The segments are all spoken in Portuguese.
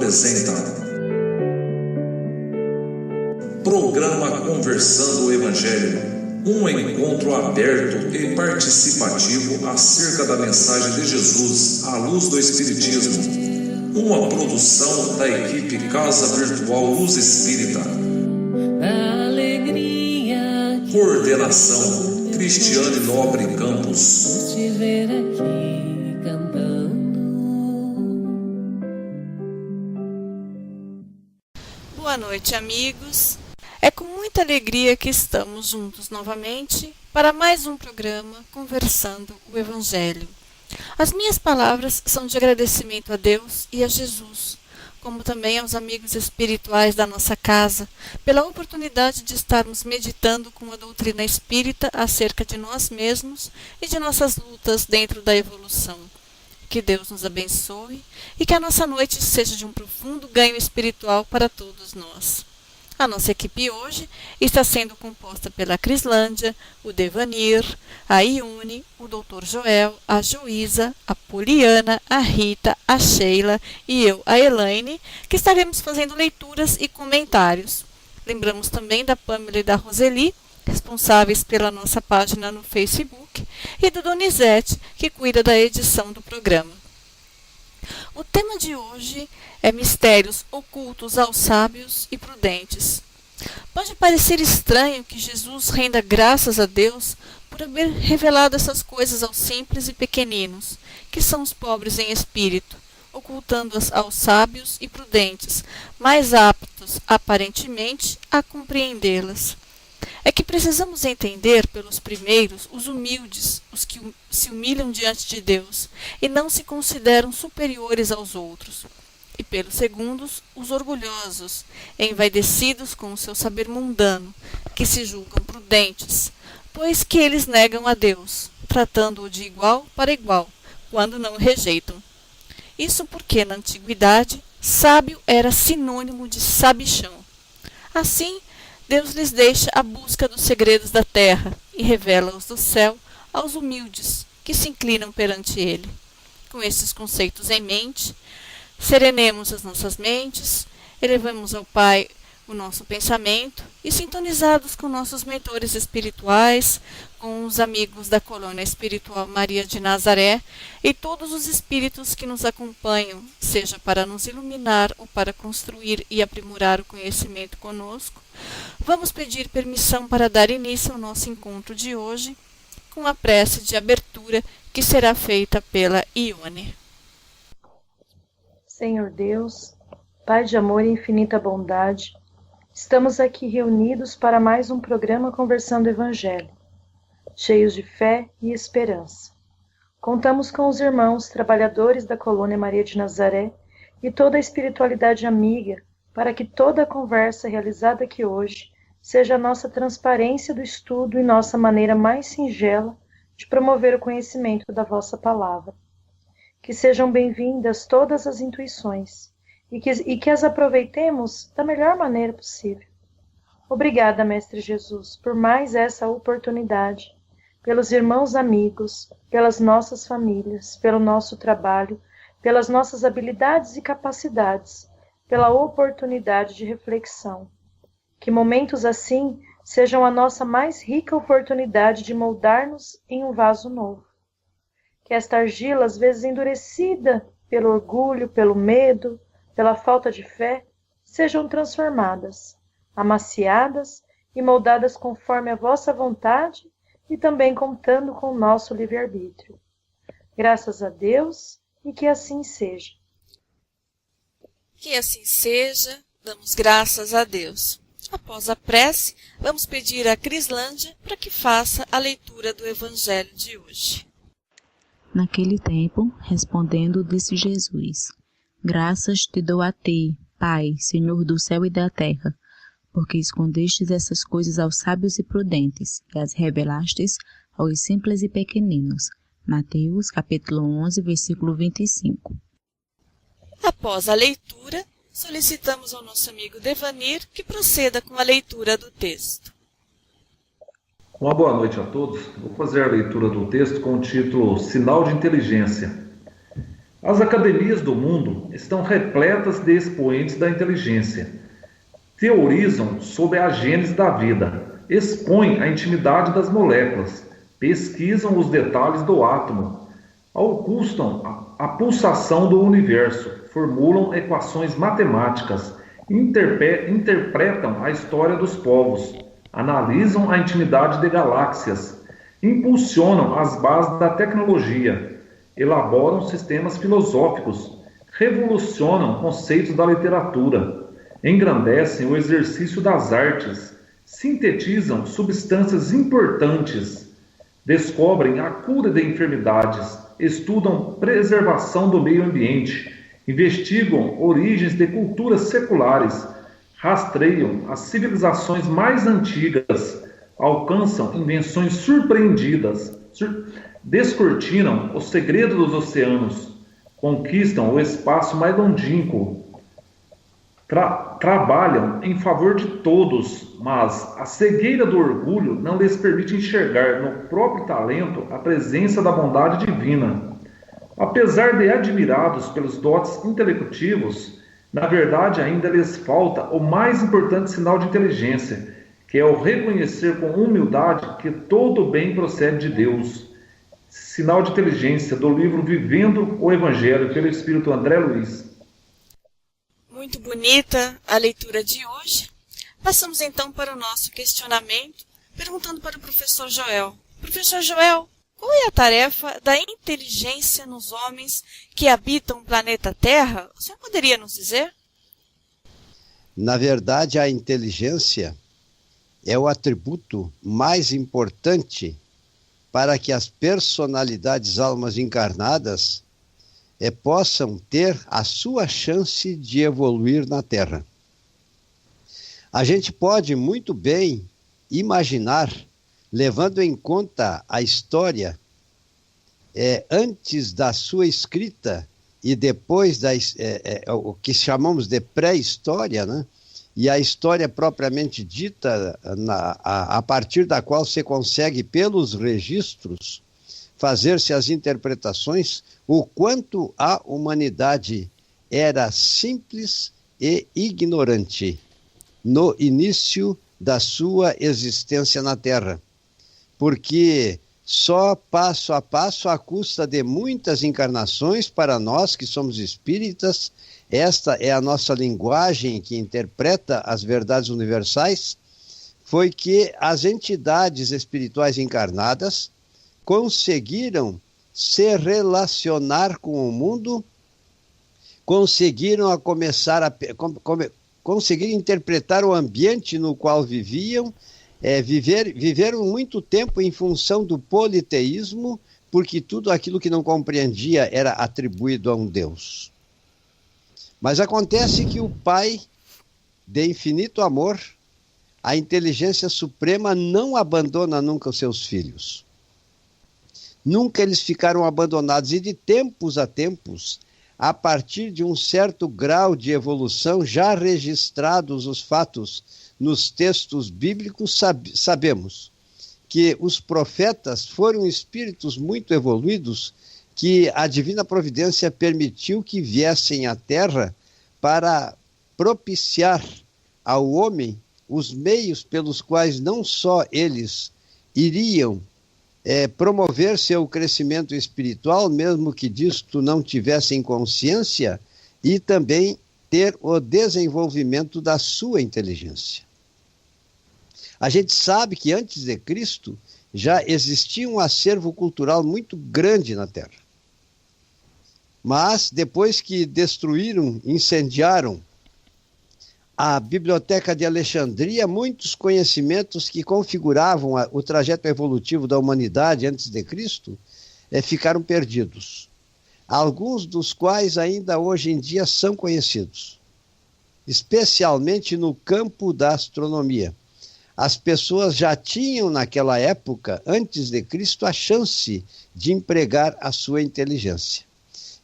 apresenta Programa Conversando o Evangelho, um encontro aberto e participativo acerca da mensagem de Jesus à luz do Espiritismo, uma produção da equipe Casa Virtual Luz Espírita. Coordenação Cristiane Nobre Campos. Boa noite, amigos. É com muita alegria que estamos juntos novamente para mais um programa Conversando o Evangelho. As minhas palavras são de agradecimento a Deus e a Jesus, como também aos amigos espirituais da nossa casa, pela oportunidade de estarmos meditando com a doutrina espírita acerca de nós mesmos e de nossas lutas dentro da evolução. Que Deus nos abençoe e que a nossa noite seja de um profundo ganho espiritual para todos nós. A nossa equipe hoje está sendo composta pela Crislândia, o Devanir, a Iune, o Dr. Joel, a Joísa, a Poliana, a Rita, a Sheila e eu, a Elaine, que estaremos fazendo leituras e comentários. Lembramos também da Pamela e da Roseli, responsáveis pela nossa página no Facebook, e do Donizete, que cuida da edição do programa. O tema de hoje é mistérios ocultos aos sábios e prudentes. Pode parecer estranho que Jesus renda graças a Deus por haver revelado essas coisas aos simples e pequeninos, que são os pobres em espírito, ocultando-as aos sábios e prudentes, mais aptos, aparentemente, a compreendê-las. É que precisamos entender pelos primeiros os humildes, os que se humilham diante de Deus e não se consideram superiores aos outros, e pelos segundos os orgulhosos, envaidecidos com o seu saber mundano, que se julgam prudentes, pois que eles negam a Deus, tratando-o de igual para igual, quando não o rejeitam. Isso porque, na antiguidade, sábio era sinônimo de sabichão. Assim, Deus lhes deixa a busca dos segredos da terra e revela-os do céu aos humildes que se inclinam perante ele. Com estes conceitos em mente, serenemos as nossas mentes, elevemos ao Pai o nosso pensamento e, sintonizados com nossos mentores espirituais, com os amigos da colônia espiritual Maria de Nazaré e todos os espíritos que nos acompanham, seja para nos iluminar ou para construir e aprimorar o conhecimento conosco, vamos pedir permissão para dar início ao nosso encontro de hoje com a prece de abertura que será feita pela Ione. Senhor Deus, Pai de amor e infinita bondade, estamos aqui reunidos para mais um programa Conversando o Evangelho, cheios de fé e esperança. Contamos com os irmãos trabalhadores da colônia Maria de Nazaré e toda a espiritualidade amiga para que toda a conversa realizada aqui hoje seja a nossa transparência do estudo e nossa maneira mais singela de promover o conhecimento da vossa palavra. Que sejam bem-vindas todas as intuições e que as aproveitemos da melhor maneira possível. Obrigada, Mestre Jesus, por mais essa oportunidade, pelos irmãos amigos, pelas nossas famílias, pelo nosso trabalho, pelas nossas habilidades e capacidades, pela oportunidade de reflexão. Que momentos assim sejam a nossa mais rica oportunidade de moldar-nos em um vaso novo. Que esta argila, às vezes endurecida pelo orgulho, pelo medo, pela falta de fé, sejam transformadas, amaciadas e moldadas conforme a vossa vontade e também contando com o nosso livre-arbítrio. Graças a Deus e que assim seja. Que assim seja, damos graças a Deus. Após a prece, vamos pedir a Crislândia para que faça a leitura do Evangelho de hoje. Naquele tempo, respondendo, disse Jesus: Graças te dou a ti, Pai, Senhor do céu e da terra, porque escondestes essas coisas aos sábios e prudentes, e as revelastes aos simples e pequeninos. Mateus, capítulo 11, versículo 25. Após a leitura, solicitamos ao nosso amigo Devanir que proceda com a leitura do texto. Uma boa noite a todos. Vou fazer a leitura do texto com o título Sinal de Inteligência. As academias do mundo estão repletas de expoentes da inteligência. Teorizam sobre a gênese da vida, expõem a intimidade das moléculas, pesquisam os detalhes do átomo, auscultam a pulsação do universo, formulam equações matemáticas, interpretam a história dos povos, analisam a intimidade de galáxias, impulsionam as bases da tecnologia, elaboram sistemas filosóficos, revolucionam conceitos da literatura, engrandecem o exercício das artes, sintetizam substâncias importantes, descobrem a cura de enfermidades, estudam preservação do meio ambiente, investigam origens de culturas seculares, rastreiam as civilizações mais antigas, alcançam invenções surpreendidas, descortinam o segredo dos oceanos, conquistam o espaço mais longínquo, trabalham em favor de todos, mas a cegueira do orgulho não lhes permite enxergar no próprio talento a presença da bondade divina. Apesar de admirados pelos dotes intelectivos, na verdade ainda lhes falta o mais importante sinal de inteligência, que é o reconhecer com humildade que todo bem procede de Deus. Sinal de inteligência do livro Vivendo o Evangelho, pelo Espírito André Luiz. Muito bonita a leitura de hoje. Passamos então para o nosso questionamento, perguntando para o professor Joel. Professor Joel, qual é a tarefa da inteligência nos homens que habitam o planeta Terra? O senhor poderia nos dizer? Na verdade, a inteligência é o atributo mais importante para que as personalidades almas encarnadas possam ter a sua chance de evoluir na Terra. A gente pode muito bem imaginar, levando em conta a história antes da sua escrita e depois o que chamamos de pré-história, né? E a história propriamente dita, a partir da qual se consegue, pelos registros, fazer-se as interpretações, o quanto a humanidade era simples e ignorante no início da sua existência na Terra. Porque só passo a passo, à custa de muitas encarnações, para nós que somos espíritas, esta é a nossa linguagem que interpreta as verdades universais, foi que as entidades espirituais encarnadas conseguiram se relacionar com o mundo, conseguiram conseguir interpretar o ambiente no qual viviam, viveram muito tempo em função do politeísmo, porque tudo aquilo que não compreendia era atribuído a um Deus. Mas acontece que o Pai, de infinito amor, a inteligência suprema, não abandona nunca os seus filhos. Nunca eles ficaram abandonados, e de tempos a tempos, a partir de um certo grau de evolução, já registrados os fatos nos textos bíblicos, sabemos que os profetas foram espíritos muito evoluídos, que a divina providência permitiu que viessem à Terra para propiciar ao homem os meios pelos quais não só eles iriam promover seu crescimento espiritual, mesmo que disto não tivessem consciência, e também ter o desenvolvimento da sua inteligência. A gente sabe que antes de Cristo já existia um acervo cultural muito grande na Terra. Mas depois que destruíram, incendiaram a Biblioteca de Alexandria, muitos conhecimentos que configuravam o trajeto evolutivo da humanidade antes de Cristo ficaram perdidos. Alguns dos quais ainda hoje em dia são conhecidos, especialmente no campo da astronomia. As pessoas já tinham naquela época, antes de Cristo, a chance de empregar a sua inteligência.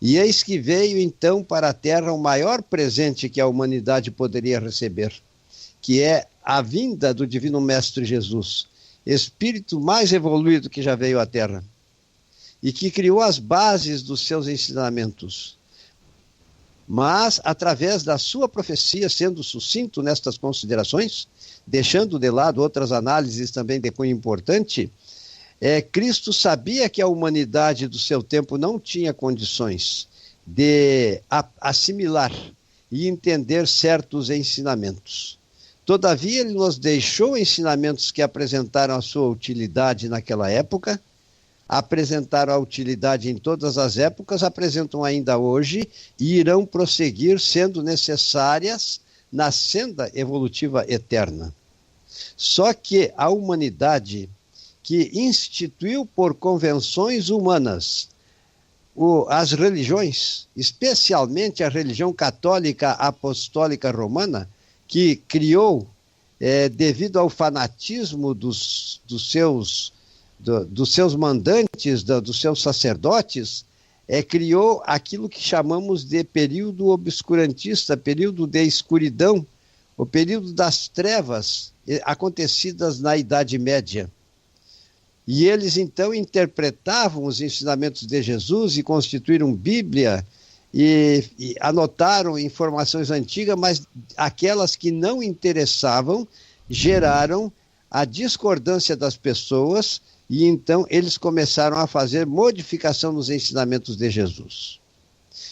E eis que veio então para a Terra o maior presente que a humanidade poderia receber, que é a vinda do Divino Mestre Jesus, espírito mais evoluído que já veio à Terra. e que criou as bases dos seus ensinamentos. Mas, através da sua profecia, sendo sucinto nestas considerações, deixando de lado outras análises também de cunho importante, Cristo sabia que a humanidade do seu tempo não tinha condições de assimilar e entender certos ensinamentos. Todavia, ele nos deixou ensinamentos que apresentaram a sua utilidade naquela época, apresentaram a utilidade em todas as épocas, apresentam ainda hoje e irão prosseguir sendo necessárias na senda evolutiva eterna. Só que a humanidade que instituiu por convenções humanas as religiões, especialmente a religião católica apostólica romana, que criou, devido ao fanatismo dos seus mandantes, dos seus sacerdotes, criou aquilo que chamamos de período obscurantista, período de escuridão, o período das trevas acontecidas na Idade Média. E eles então interpretavam os ensinamentos de Jesus e constituíram Bíblia e anotaram informações antigas, mas aquelas que não interessavam geraram a discordância das pessoas e então eles começaram a fazer modificação nos ensinamentos de Jesus.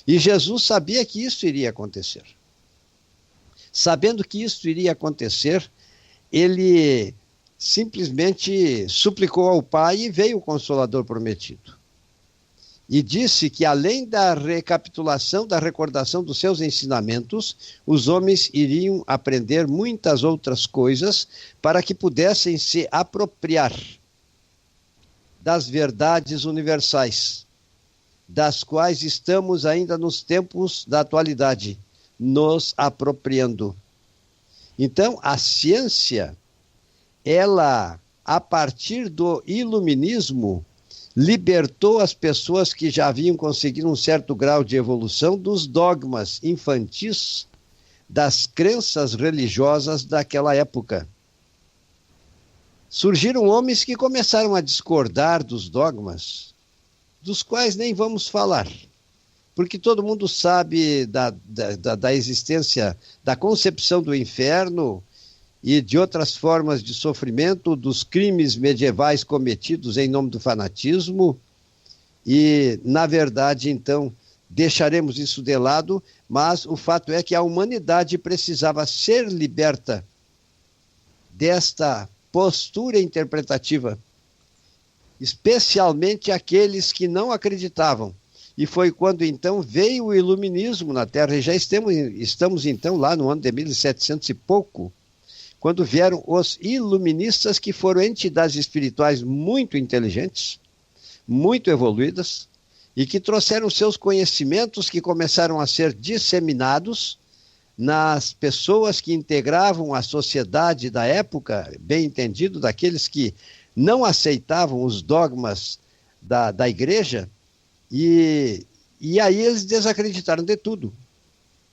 E Jesus sabia que isso iria acontecer. Sabendo que isso iria acontecer, ele simplesmente suplicou ao Pai e veio o Consolador prometido. E disse que além da recapitulação, da recordação dos seus ensinamentos, os homens iriam aprender muitas outras coisas para que pudessem se apropriar das verdades universais, das quais estamos ainda nos tempos da atualidade, nos apropriando. Então, a ciência, ela, a partir do iluminismo, libertou as pessoas que já haviam conseguido um certo grau de evolução dos dogmas infantis, das crenças religiosas daquela época. Surgiram homens que começaram a discordar dos dogmas, dos quais nem vamos falar, porque todo mundo sabe da existência, da concepção do inferno e de outras formas de sofrimento, dos crimes medievais cometidos em nome do fanatismo, e, na verdade, então, deixaremos isso de lado, mas o fato é que a humanidade precisava ser liberta desta postura interpretativa, especialmente aqueles que não acreditavam. E foi quando, então, veio o iluminismo na Terra, e já estamos então, lá no ano de 1700 e pouco, quando vieram os iluministas, que foram entidades espirituais muito inteligentes, muito evoluídas, e que trouxeram seus conhecimentos que começaram a ser disseminados nas pessoas que integravam a sociedade da época, bem entendido, daqueles que não aceitavam os dogmas da igreja, e aí eles desacreditaram de tudo.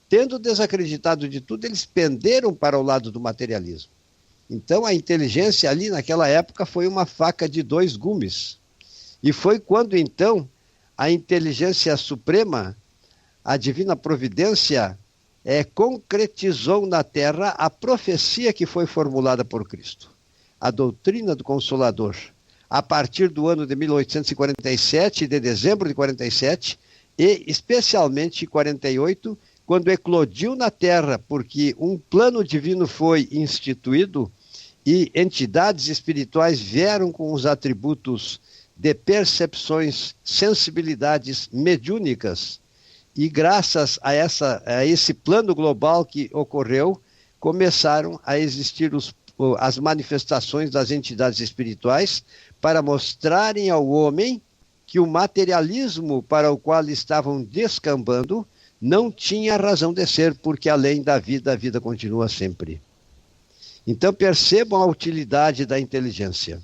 Tendo desacreditado de tudo, eles penderam para o lado do materialismo. Então, a inteligência ali naquela época foi uma faca de dois gumes. E foi quando, então, a inteligência suprema, a divina providência, concretizou na Terra a profecia que foi formulada por Cristo. A doutrina do Consolador. A partir do ano de 1847, de dezembro de 47, e especialmente em 48, quando eclodiu na Terra, porque um plano divino foi instituído e entidades espirituais vieram com os atributos de percepções, sensibilidades mediúnicas, e graças a esse plano global que ocorreu, começaram a existir as manifestações das entidades espirituais para mostrarem ao homem que o materialismo para o qual estavam descambando não tinha razão de ser, porque além da vida, a vida continua sempre. Então percebam a utilidade da inteligência.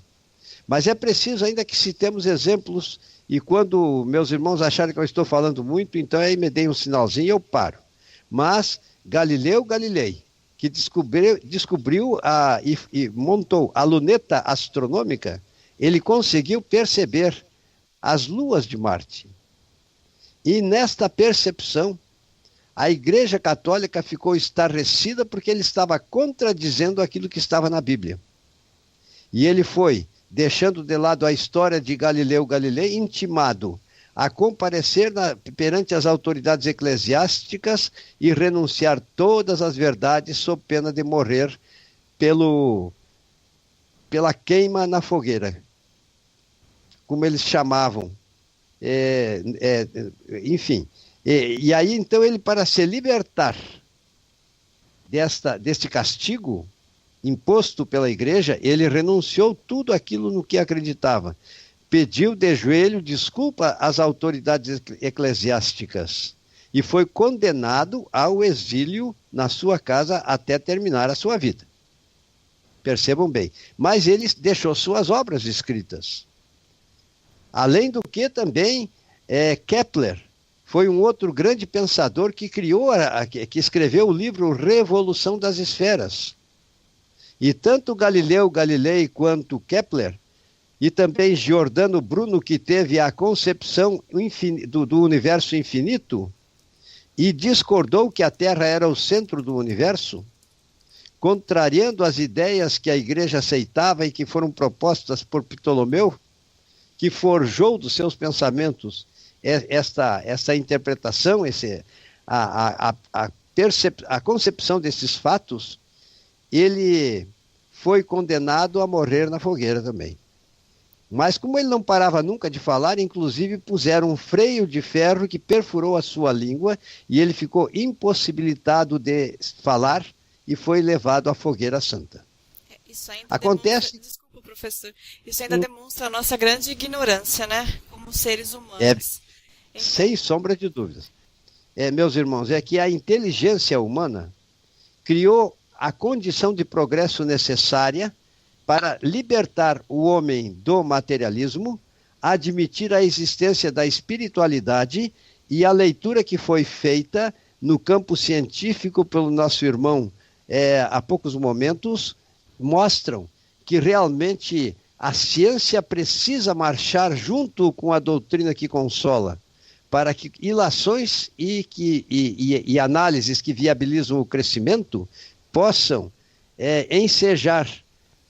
Mas é preciso ainda que citemos exemplos, e quando meus irmãos acharem que eu estou falando muito, então aí me deem um sinalzinho e eu paro. Mas Galileu Galilei, que descobriu e montou a luneta astronômica, ele conseguiu perceber as luas de Marte. E nesta percepção, a Igreja Católica ficou estarrecida porque ele estava contradizendo aquilo que estava na Bíblia. E ele foi, deixando de lado a história de Galileu Galilei, intimado a comparecer perante as autoridades eclesiásticas e renunciar todas as verdades sob pena de morrer pela queima na fogueira, como eles chamavam. Enfim. E aí, então, ele, para se libertar deste castigo imposto pela igreja, ele renunciou tudo aquilo no que acreditava. Pediu de joelho desculpa às autoridades eclesiásticas e foi condenado ao exílio na sua casa até terminar a sua vida. Percebam bem. Mas ele deixou suas obras escritas. Além do que também Kepler foi um outro grande pensador que que escreveu o livro Revolução das Esferas. E tanto Galileu Galilei quanto Kepler, e também Giordano Bruno, que teve a concepção do universo infinito, e discordou que a Terra era o centro do universo, contrariando as ideias que a Igreja aceitava e que foram propostas por Ptolomeu, que forjou dos seus pensamentos esta interpretação, a concepção desses fatos. Ele foi condenado a morrer na fogueira também. Mas como ele não parava nunca de falar, inclusive puseram um freio de ferro que perfurou a sua língua e ele ficou impossibilitado de falar e foi levado à fogueira santa. Isso ainda acontece. Desculpa, professor. Isso ainda demonstra a nossa grande ignorância, né? Como seres humanos. Então... Sem sombra de dúvidas. Meus irmãos, é que a inteligência humana criou a condição de progresso necessária para libertar o homem do materialismo, admitir a existência da espiritualidade, e a leitura que foi feita no campo científico pelo nosso irmão há poucos momentos mostram que realmente a ciência precisa marchar junto com a doutrina que consola, para que ilações e análises que viabilizam o crescimento possam ensejar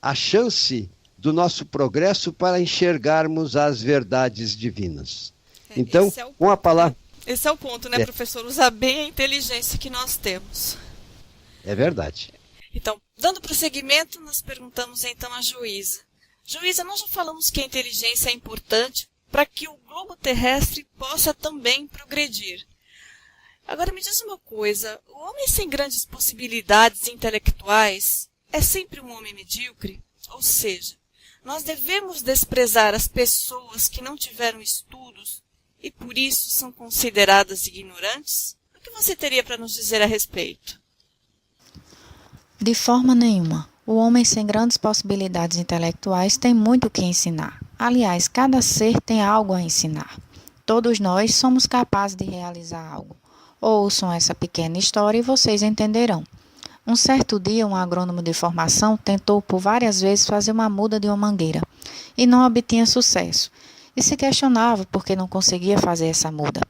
a chance do nosso progresso para enxergarmos as verdades divinas. Então, com a palavra... Esse é o ponto, né, professor? Usar bem a inteligência que nós temos. É verdade. Então, dando prosseguimento, nós perguntamos então à Juíza. Juíza, nós já falamos que a inteligência é importante para que o globo terrestre possa também progredir. Agora me diz uma coisa, o homem sem grandes possibilidades intelectuais é sempre um homem medíocre? Ou seja, nós devemos desprezar as pessoas que não tiveram estudos e por isso são consideradas ignorantes? O que você teria para nos dizer a respeito? De forma nenhuma. O homem sem grandes possibilidades intelectuais tem muito o que ensinar. Aliás, cada ser tem algo a ensinar. Todos nós somos capazes de realizar algo. Ouçam essa pequena história e vocês entenderão. Um certo dia, um agrônomo de formação tentou por várias vezes fazer uma muda de uma mangueira e não obtinha sucesso. E se questionava por que não conseguia fazer essa muda.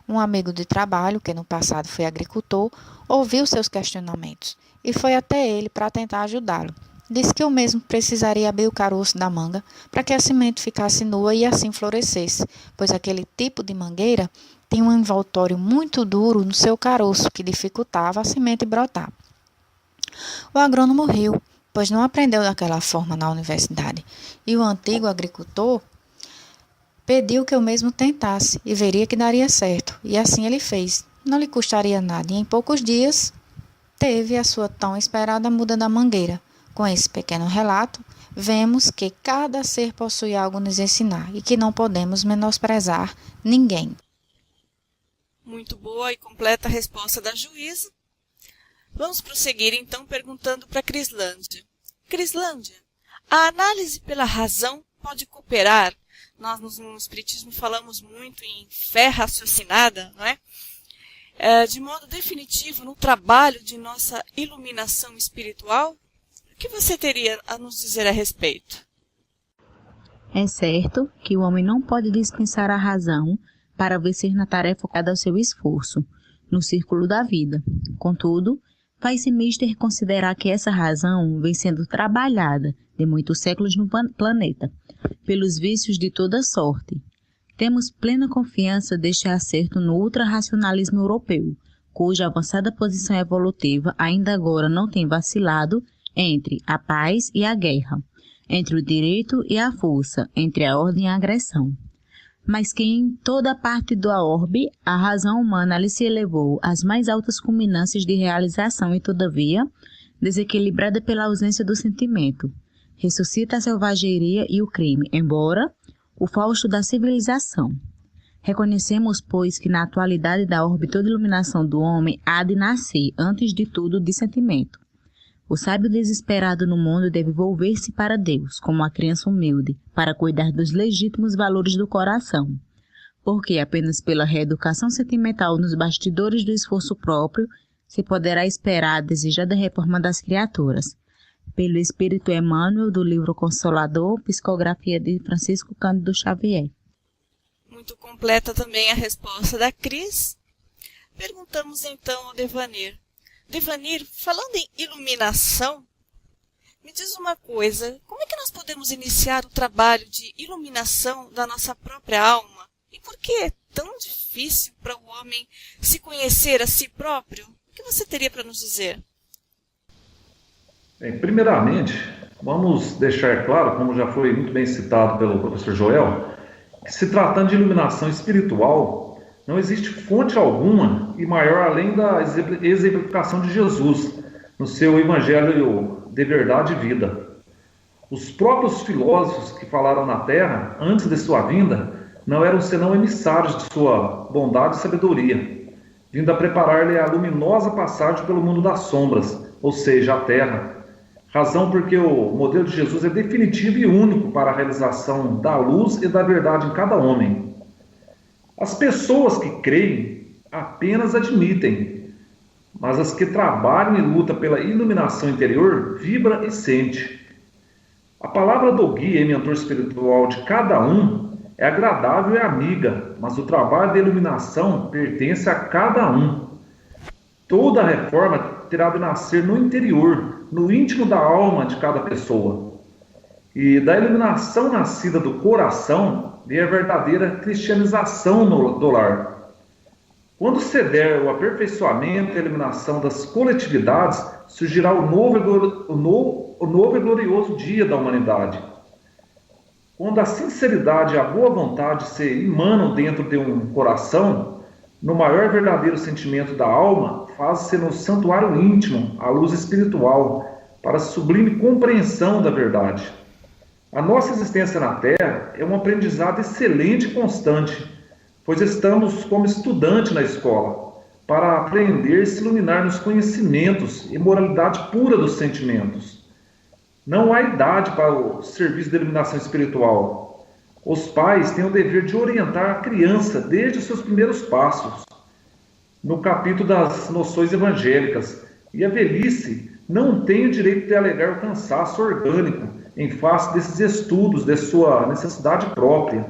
Um amigo de trabalho, que no passado foi agricultor, ouviu seus questionamentos e foi até ele para tentar ajudá-lo. Disse que o mesmo precisaria abrir o caroço da manga para que a semente ficasse nua e assim florescesse, pois aquele tipo de mangueira tem um envoltório muito duro no seu caroço que dificultava a semente brotar. O agrônomo riu, pois não aprendeu daquela forma na universidade, e o antigo agricultor pediu que o mesmo tentasse e veria que daria certo, e assim ele fez. Não lhe custaria nada, e em poucos dias teve a sua tão esperada muda da mangueira. Com esse pequeno relato, vemos que cada ser possui algo a nos ensinar e que não podemos menosprezar ninguém. Muito boa e completa a resposta da juíza. Vamos prosseguir então perguntando para Crislândia. Crislândia, a análise pela razão pode cooperar? Nós no Espiritismo falamos muito em fé raciocinada, não é? De modo definitivo no trabalho de nossa iluminação espiritual? O que você teria a nos dizer a respeito? É certo que o homem não pode dispensar a razão para vencer na tarefa focada ao seu esforço, no círculo da vida. Contudo, faz-se mister considerar que essa razão vem sendo trabalhada de muitos séculos no planeta, pelos vícios de toda sorte. Temos plena confiança deste acerto no ultrarracionalismo europeu, cuja avançada posição evolutiva ainda agora não tem vacilado entre a paz e a guerra, entre o direito e a força, entre a ordem e a agressão. Mas que em toda parte da orbe a razão humana ali se elevou às mais altas culminâncias de realização e, todavia, desequilibrada pela ausência do sentimento, ressuscita a selvageria e o crime, embora o fausto da civilização. Reconhecemos, pois, que na atualidade da orbe toda iluminação do homem há de nascer, antes de tudo, de sentimento. O sábio desesperado no mundo deve volver-se para Deus, como a criança humilde, para cuidar dos legítimos valores do coração. Porque apenas pela reeducação sentimental nos bastidores do esforço próprio se poderá esperar a desejada reforma das criaturas. Pelo Espírito Emmanuel, do livro Consolador, psicografia de Francisco Cândido Xavier. Muito completa também a resposta da Cris. Perguntamos então ao Devanir. Devanir, falando em iluminação, me diz uma coisa, como é que nós podemos iniciar o trabalho de iluminação da nossa própria alma? E por que é tão difícil para o homem se conhecer a si próprio? O que você teria para nos dizer? Bem, primeiramente, vamos deixar claro, como já foi muito bem citado pelo professor Joel, que se tratando de iluminação espiritual, não existe fonte alguma e maior além da exemplificação de Jesus no seu Evangelho de verdade e vida. Os próprios filósofos que falaram na Terra, antes de sua vinda, não eram senão emissários de sua bondade e sabedoria, vindo a preparar-lhe a luminosa passagem pelo mundo das sombras, ou seja, a Terra. Razão porque o modelo de Jesus é definitivo e único para a realização da luz e da verdade em cada homem. As pessoas que creem apenas admitem, mas as que trabalham e lutam pela iluminação interior vibram e sentem. A palavra do guia e mentor espiritual de cada um é agradável e amiga, mas o trabalho de iluminação pertence a cada um. Toda reforma terá de nascer no interior, no íntimo da alma de cada pessoa. E da iluminação nascida do coração vem a verdadeira cristianização do lar. Quando se der o aperfeiçoamento e a iluminação das coletividades, surgirá o novo e glorioso dia da humanidade. Quando a sinceridade e a boa vontade se emanam dentro de um coração, no maior verdadeiro sentimento da alma, faz-se no santuário íntimo a luz espiritual para a sublime compreensão da verdade. A nossa existência na Terra é um aprendizado excelente e constante, pois estamos como estudante na escola, para aprender e se iluminar nos conhecimentos e moralidade pura dos sentimentos. Não há idade para o serviço de iluminação espiritual. Os pais têm o dever de orientar a criança desde os seus primeiros passos, no capítulo das noções evangélicas, e a velhice não tem o direito de alegar o cansaço orgânico em face desses estudos, de sua necessidade própria.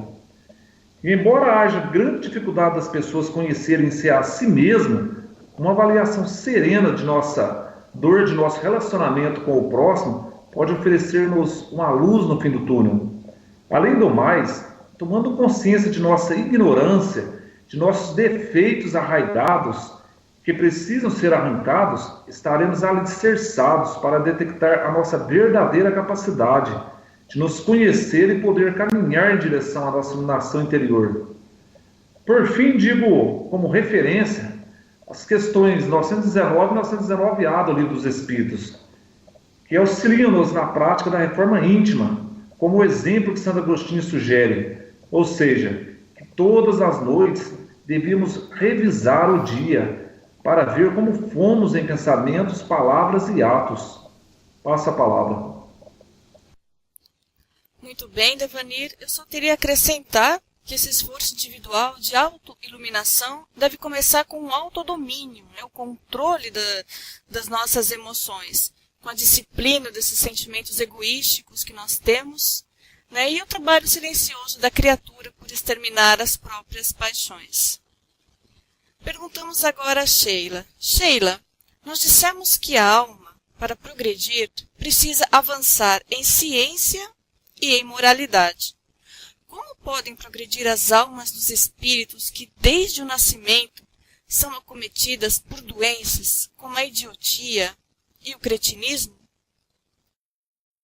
E embora haja grande dificuldade das pessoas conhecerem-se a si mesmo, uma avaliação serena de nossa dor, de nosso relacionamento com o próximo, pode oferecer-nos uma luz no fim do túnel. Além do mais, tomando consciência de nossa ignorância, de nossos defeitos arraigados, que precisam ser arrancados, estaremos alicerçados para detectar a nossa verdadeira capacidade de nos conhecer e poder caminhar em direção à nossa iluminação interior. Por fim, digo como referência as questões 919 e 919A do Livro dos Espíritos, que auxiliam-nos na prática da reforma íntima, como o exemplo que Santo Agostinho sugere, ou seja, que todas as noites devíamos revisar o dia para ver como fomos em pensamentos, palavras e atos. Passa a palavra. Muito bem, Devanir. Eu só teria a acrescentar que esse esforço individual de autoiluminação deve começar com o autodomínio, o controle das nossas emoções, com a disciplina desses sentimentos egoísticos que nós temos, né? E o trabalho silencioso da criatura por exterminar as próprias paixões. Perguntamos agora a Sheila. Sheila, nós dissemos que a alma, para progredir, precisa avançar em ciência e em moralidade. Como podem progredir as almas dos espíritos que, desde o nascimento, são acometidas por doenças como a idiotia e o cretinismo?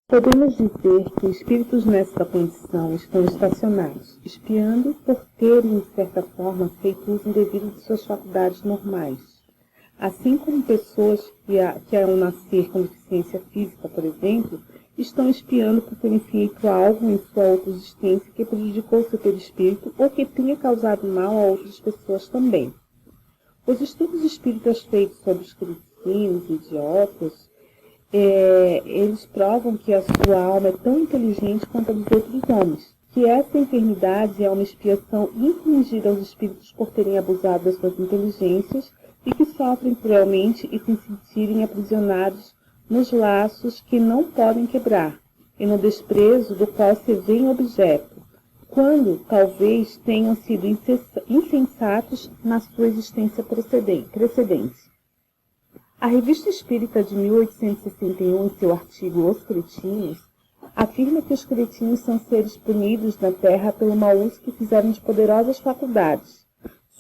Podemos dizer que espíritos nesta condição estão estacionados, espiando por terem, de certa forma, feito uso indevido de suas faculdades normais. Assim como pessoas que ao nascer com deficiência física, por exemplo, estão espiando por terem feito algo em sua outra existência que prejudicou seu perispírito ou que tenha causado mal a outras pessoas também. Os estudos espíritas feitos sobre os cretinos e idiotas, eles provam que a sua alma é tão inteligente quanto a dos outros homens, que essa enfermidade é uma expiação infligida aos espíritos por terem abusado das suas inteligências e que sofrem cruelmente e se sentirem aprisionados nos laços que não podem quebrar e no desprezo do qual se veem objeto, quando talvez tenham sido insensatos na sua existência precedente. A Revista Espírita de 1861, em seu artigo Os Cretinos, afirma que os cretinos são seres punidos na Terra pelo mau uso que fizeram de poderosas faculdades.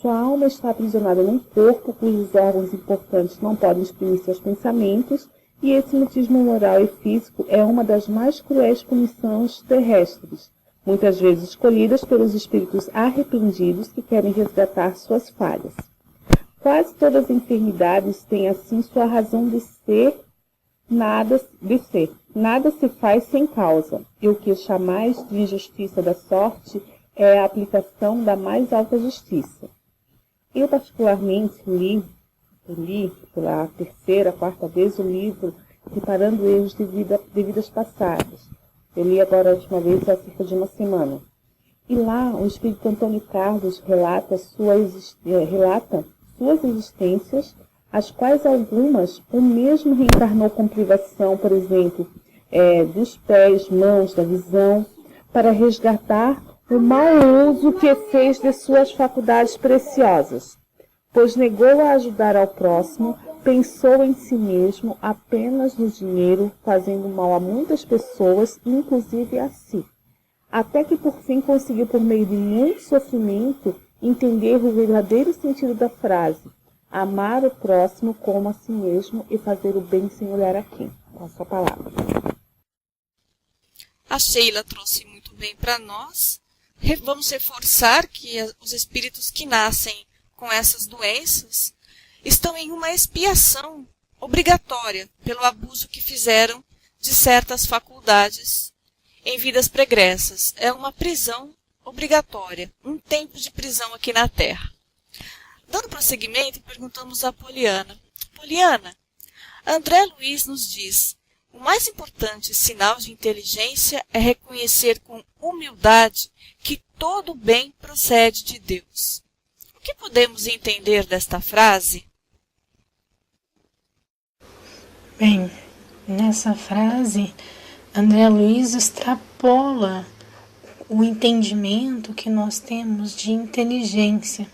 Sua alma está aprisionada num corpo cujos órgãos importantes não podem exprimir seus pensamentos, e esse mutismo moral e físico é uma das mais cruéis punições terrestres, muitas vezes escolhidas pelos espíritos arrependidos que querem resgatar suas falhas. Quase todas as enfermidades têm assim sua razão de ser. Nada se faz sem causa, e o que chamais de injustiça da sorte é a aplicação da mais alta justiça. Eu particularmente li pela terceira, quarta vez o livro Reparando Erros de Vidas Passadas. Eu li agora a última vez há cerca de uma semana. E lá o espírito Antônio Carlos relata suas existências, as quais algumas o mesmo reencarnou com privação, por exemplo, dos pés, mãos, da visão, para resgatar o mau uso que fez de suas faculdades preciosas, pois negou a ajudar ao próximo, pensou em si mesmo, apenas no dinheiro, fazendo mal a muitas pessoas, inclusive a si, até que por fim conseguiu, por meio de muito sofrimento, entender o verdadeiro sentido da frase: amar o próximo como a si mesmo e fazer o bem sem olhar a quem. Com a sua palavra. A Sheila trouxe muito bem para nós. Vamos reforçar que os espíritos que nascem com essas doenças estão em uma expiação obrigatória pelo abuso que fizeram de certas faculdades em vidas pregressas. É uma prisão obrigatória, um tempo de prisão aqui na Terra. Dando prosseguimento, perguntamos a Poliana. Poliana, André Luiz nos diz: o mais importante sinal de inteligência é reconhecer com humildade que todo bem procede de Deus. O que podemos entender desta frase? Bem, nessa frase, André Luiz extrapola o entendimento que nós temos de inteligência.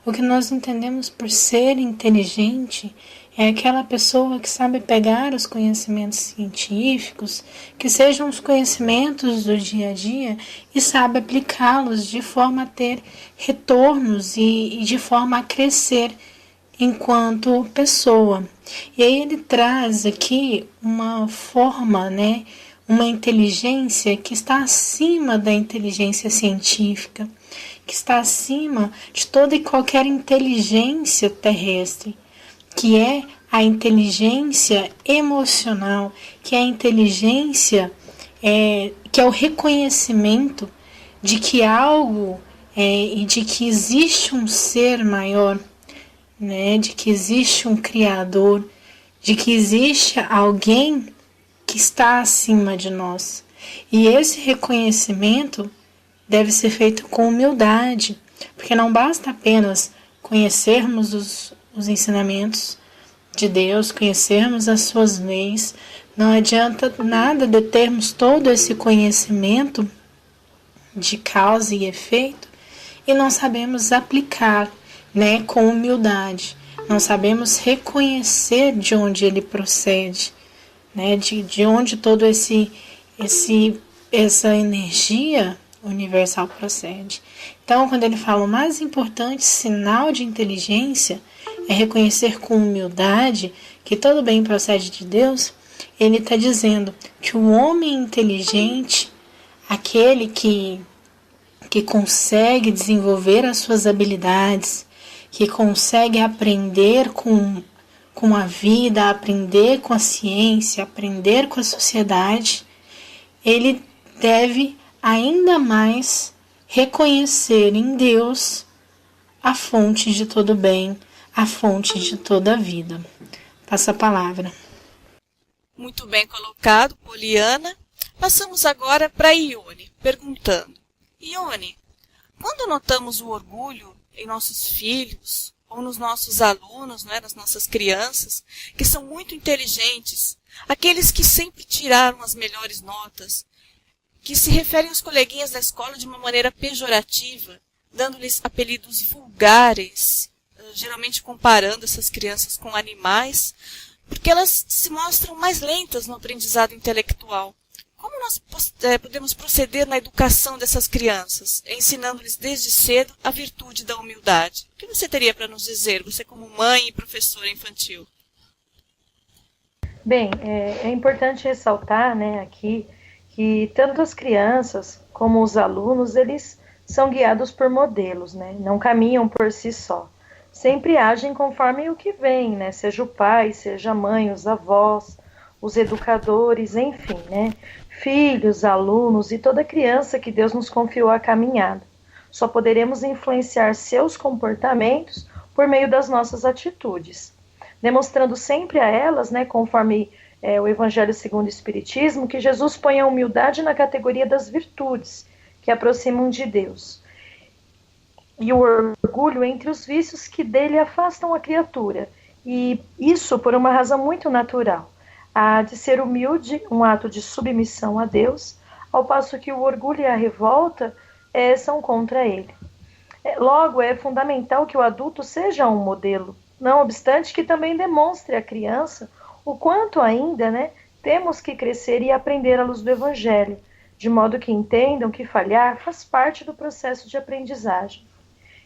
O que nós entendemos por ser inteligente é aquela pessoa que sabe pegar os conhecimentos científicos, que sejam os conhecimentos do dia a dia, e sabe aplicá-los de forma a ter retornos e de forma a crescer enquanto pessoa. E aí ele traz aqui uma forma, uma inteligência que está acima da inteligência científica, que está acima de toda e qualquer inteligência terrestre, que é a inteligência emocional, que é a inteligência, que é o reconhecimento de que algo e de que existe um ser maior, de que existe um Criador, de que existe alguém que está acima de nós. E esse reconhecimento deve ser feito com humildade, porque não basta apenas conhecermos os ensinamentos de Deus, conhecermos as suas leis, Não adianta nada de termos todo esse conhecimento de causa e efeito e não sabemos aplicar, né, com humildade. Não sabemos reconhecer de onde ele procede, né, de onde todo essa energia universal procede. Então, quando ele fala o mais importante sinal de inteligência é reconhecer com humildade que todo bem procede de Deus, ele está dizendo que o homem inteligente, aquele que consegue desenvolver as suas habilidades, que consegue aprender com a vida, aprender com a ciência, aprender com a sociedade, ele deve ainda mais reconhecer em Deus a fonte de todo bem, a fonte de toda a vida. Passa a palavra. Muito bem colocado, Poliana. Passamos agora para Ione, perguntando: Ione, quando notamos o orgulho em nossos filhos ou nos nossos alunos, né, nas nossas crianças, que são muito inteligentes, aqueles que sempre tiraram as melhores notas, que se referem aos coleguinhas da escola de uma maneira pejorativa, dando-lhes apelidos vulgares, geralmente comparando essas crianças com animais, porque elas se mostram mais lentas no aprendizado intelectual. Como nós podemos proceder na educação dessas crianças, ensinando-lhes desde cedo a virtude da humildade? O que você teria para nos dizer, você como mãe e professora infantil? Bem, é importante ressaltar, né, aqui que tanto as crianças como os alunos, eles são guiados por modelos, né? Não caminham por si só. Sempre agem conforme o que vem, né? Seja o pai, seja a mãe, os avós, os educadores, enfim, né? Filhos, alunos e toda criança que Deus nos confiou a caminhada. Só poderemos influenciar seus comportamentos por meio das nossas atitudes, demonstrando sempre a elas, né, conforme o Evangelho segundo o Espiritismo, que Jesus põe a humildade na categoria das virtudes que aproximam de Deus, e o orgulho entre os vícios que dele afastam a criatura, e isso por uma razão muito natural, a de ser humilde, um ato de submissão a Deus, ao passo que o orgulho e a revolta são contra ele. Logo, é fundamental que o adulto seja um modelo, não obstante que também demonstre à criança o quanto ainda, né, temos que crescer e aprender à luz do Evangelho, de modo que entendam que falhar faz parte do processo de aprendizagem.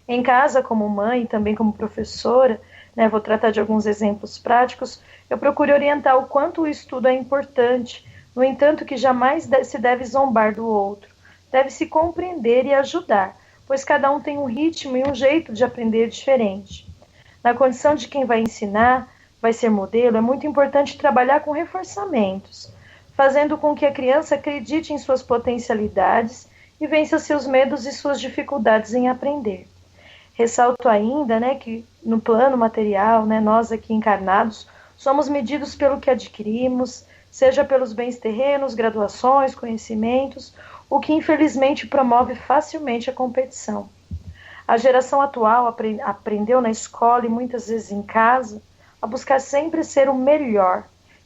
Em casa, como mãe e também como professora, né, vou tratar de alguns exemplos práticos, eu procuro orientar o quanto o estudo é importante, no entanto que jamais se deve zombar do outro, deve se compreender e ajudar, pois cada um tem um ritmo e um jeito de aprender diferente. Na condição de quem vai ensinar, vai ser modelo, é muito importante trabalhar com reforçamentos, fazendo com que a criança acredite em suas potencialidades e vença seus medos e suas dificuldades em aprender. Ressalto ainda, né, que no plano material, né, nós aqui encarnados, somos medidos pelo que adquirimos, seja pelos bens terrenos, graduações, conhecimentos, o que infelizmente promove facilmente a competição. A geração atual aprendeu na escola e muitas vezes em casa a buscar sempre ser o melhor.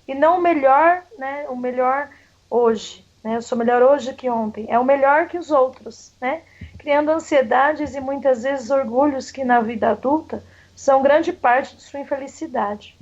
E não o melhor, né, o melhor hoje. Né, eu sou melhor hoje que ontem. É o melhor que os outros, né? Criando ansiedades e muitas vezes orgulhos que na vida adulta são grande parte de sua infelicidade.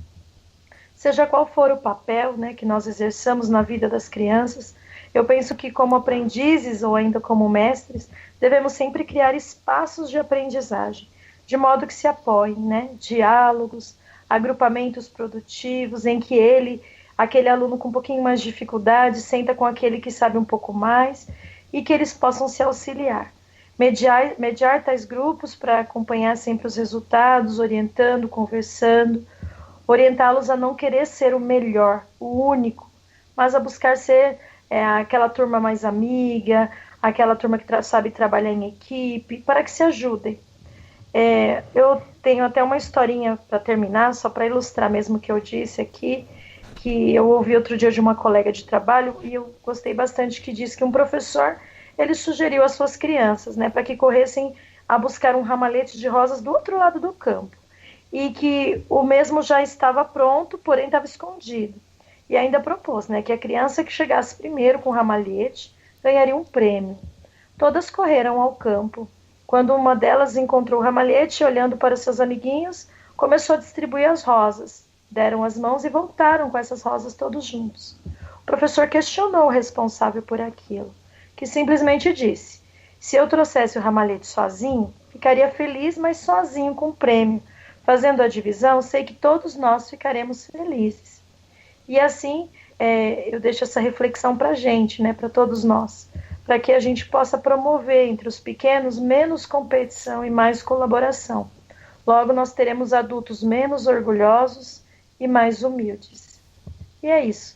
Seja qual for o papel, né, que nós exerçamos na vida das crianças, eu penso que como aprendizes ou ainda como mestres, devemos sempre criar espaços de aprendizagem, de modo que se apoiem, né, diálogos, agrupamentos produtivos em que aquele aluno com um pouquinho mais de dificuldade, senta com aquele que sabe um pouco mais e que eles possam se auxiliar. Mediar tais grupos para acompanhar sempre os resultados, orientando, conversando, orientá-los a não querer ser o melhor, o único, mas a buscar ser aquela turma mais amiga, aquela turma que sabe trabalhar em equipe, para que se ajudem. Eu tenho até uma historinha para terminar, só para ilustrar mesmo o que eu disse aqui, que eu ouvi outro dia de uma colega de trabalho e eu gostei bastante, que disse que um professor, ele sugeriu às suas crianças, né, para que corressem a buscar um ramalhete de rosas do outro lado do campo, e que o mesmo já estava pronto, porém estava escondido. e ainda propôs, né, que a criança que chegasse primeiro com o ramalhete ganharia um prêmio. Todas correram ao campo. Quando uma delas encontrou o ramalhete, olhando para seus amiguinhos, começou a distribuir as rosas. Deram as mãos e voltaram com essas rosas todos juntos. O professor questionou o responsável por aquilo, que simplesmente disse: se eu trouxesse o ramalhete sozinho, ficaria feliz, mas sozinho com o prêmio. Fazendo a divisão, sei que todos nós ficaremos felizes. E assim, eu deixo essa reflexão para a gente, né, para todos nós, para que a gente possa promover entre os pequenos menos competição e mais colaboração. Logo, nós teremos adultos menos orgulhosos e mais humildes. E é isso.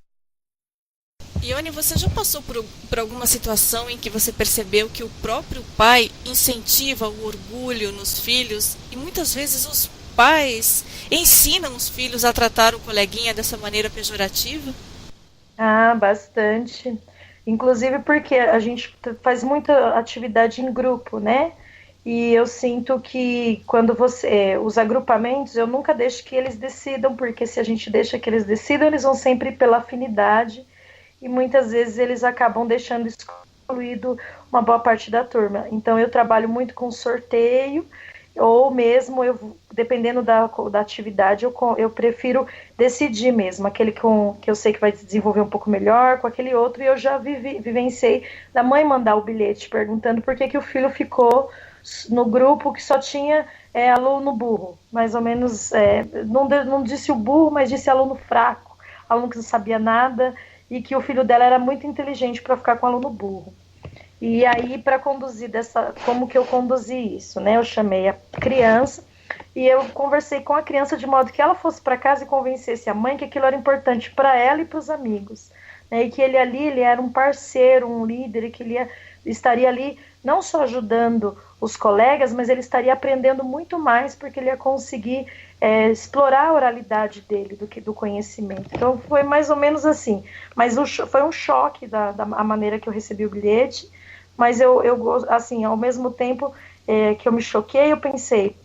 Ione, você já passou por alguma situação em que você percebeu que o próprio pai incentiva o orgulho nos filhos e muitas vezes os pais ensinam os filhos a tratar o coleguinha dessa maneira pejorativa? Bastante. Inclusive porque a gente faz muita atividade em grupo, né? E eu sinto que quando os agrupamentos, eu nunca deixo que eles decidam, porque se a gente deixa que eles decidam, eles vão sempre pela afinidade, e muitas vezes eles acabam deixando excluído uma boa parte da turma. Então eu trabalho muito com sorteio, ou mesmo, dependendo da atividade, eu prefiro decidir mesmo, aquele que eu sei que vai desenvolver um pouco melhor, com aquele outro, e eu já vivenciei da mãe mandar o bilhete perguntando por que o filho ficou no grupo que só tinha aluno burro, mais ou menos, não disse o burro, mas disse aluno fraco, aluno que não sabia nada, e que o filho dela era muito inteligente para ficar com aluno burro. E aí, para conduzir como que eu conduzi isso, né? Eu chamei a criança e eu conversei com a criança de modo que ela fosse para casa e convencesse a mãe que aquilo era importante para ela e para os amigos, né? E que ele era um parceiro, um líder, e que ele estaria ali não só ajudando os colegas, mas ele estaria aprendendo muito mais, porque ele ia conseguir explorar a oralidade dele do conhecimento. Então foi mais ou menos assim, mas foi um choque a maneira que eu recebi o bilhete, mas eu assim, ao mesmo tempo que eu me choquei, eu pensei,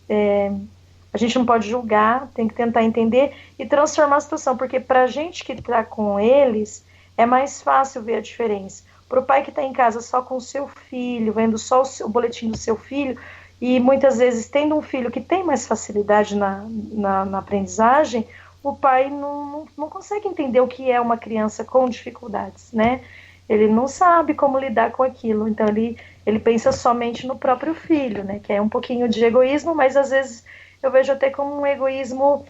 a gente não pode julgar, tem que tentar entender e transformar a situação, porque para a gente que está com eles, é mais fácil ver a diferença. Para o pai que está em casa só com o seu filho, vendo só o boletim do seu filho, e muitas vezes tendo um filho que tem mais facilidade na aprendizagem, o pai não consegue entender o que é uma criança com dificuldades, né? Ele não sabe como lidar com aquilo, então ele pensa somente no próprio filho, né? Que é um pouquinho de egoísmo, mas às vezes eu vejo até como um egoísmo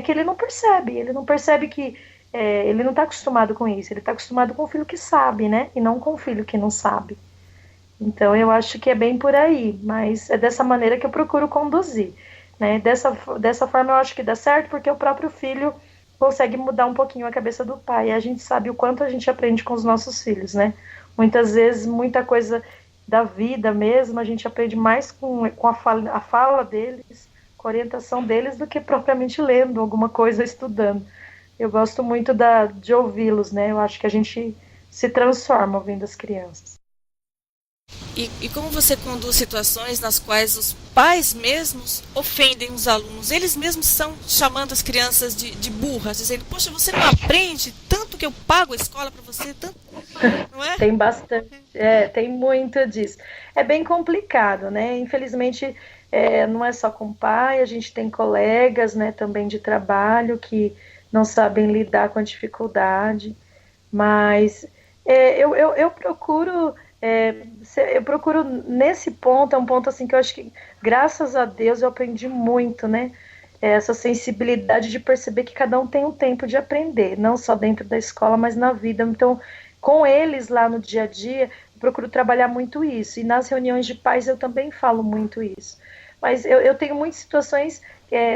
que ele não percebe que ele não está acostumado com isso, ele está acostumado com o filho que sabe, né? E não com o filho que não sabe. Então eu acho que é bem por aí, mas é dessa maneira que eu procuro conduzir, né? Dessa forma eu acho que dá certo, porque o próprio filho consegue mudar um pouquinho a cabeça do pai, e a gente sabe o quanto a gente aprende com os nossos filhos, né? Muitas vezes, muita coisa da vida mesmo, a gente aprende mais com a fala deles, com a orientação deles, do que propriamente lendo alguma coisa, estudando. Eu gosto muito de ouvi-los, né? Eu acho que a gente se transforma ouvindo as crianças. E como você conduz situações nas quais os pais mesmos ofendem os alunos? Eles mesmos estão chamando as crianças de burras, dizendo: poxa, você não aprende tanto que eu pago a escola para você, tanto, não é? Tem bastante, tem muito disso. É bem complicado, né? Infelizmente, não é só com o pai, a gente tem colegas, né, também de trabalho que não sabem lidar com a dificuldade, mas eu procuro... eu procuro nesse ponto, é um ponto assim que eu acho que, graças a Deus, eu aprendi muito, né? Essa sensibilidade de perceber que cada um tem um tempo de aprender, não só dentro da escola, mas na vida. Então, com eles lá no dia a dia, eu procuro trabalhar muito isso. E nas reuniões de pais eu também falo muito isso. Mas eu tenho muitas situações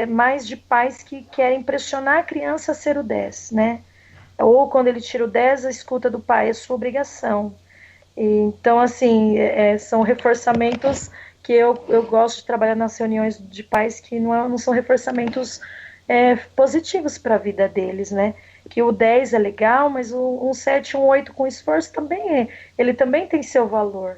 mais de pais que querem pressionar a criança a ser o 10, né? Ou quando ele tira o 10, a escuta do pai é sua obrigação. Então, assim, são reforçamentos que eu gosto de trabalhar nas reuniões de pais, que não são reforçamentos positivos para a vida deles, né? Que o 10 é legal, mas um 7, um 8 com esforço também ele também tem seu valor.